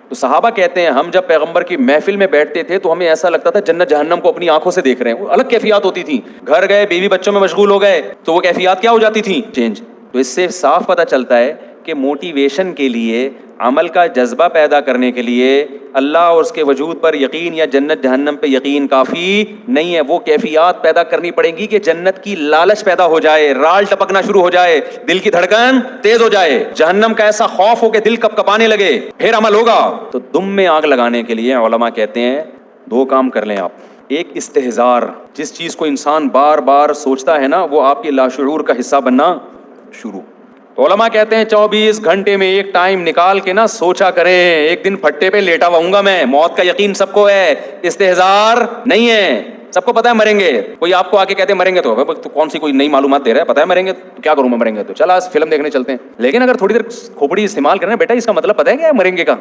तो सहाबा कहते हैं हम जब पैगंबर की महफिल में बैठते थे तो हमें ऐसा लगता था जन्नत जहन्नम को अपनी आंखों से देख रहे हैं। अलग कैफियत होती थी। घर गए, बीवी बच्चों में मशगूल हो गए तो वो कैफियत क्या हो जाती थी, चेंज। तो इससे साफ पता चलता है कि मोटिवेशन के लिए, अमल का जज्बा पैदा करने के लिए अल्लाह और उसके वजूद पर यकीन या जन्नत जहन्नम पे यकीन काफ़ी नहीं है। वो कैफियत पैदा करनी पड़ेगी कि जन्नत की लालच पैदा हो जाए, राल टपकना शुरू हो जाए, दिल की धड़कन तेज हो जाए, जहन्नम का ऐसा खौफ हो कि दिल कपकपाने लगे, फिर अमल होगा। तो दुम में आग लगाने के लिए उलमा कहते हैं दो काम कर लें आप। एक इस्तेहजार, जिस चीज़ को इंसान बार बार सोचता है ना वो आपके लाशूर का हिस्सा बनना शुरू। तो उलमा कहते हैं 24 घंटे में एक टाइम निकाल के ना सोचा करें, एक दिन फट्टे पे लेटा हुआऊंगा मैं, मौत का यकीन सबको है, इस्तेहजार नहीं है। सबको पता है मरेंगे। कोई आपको आके कहते हैं मरेंगे तो कौन सी कोई नई मालूमात दे रहा है, पता है मरेंगे तो क्या करूं मैं, मरेंगे तो चला फिल्म देखने चलते हैं। लेकिन अगर थोड़ी देर खोपड़ी इस्तेमाल करें बेटा, इसका मतलब पता है क्या मरेंगे का।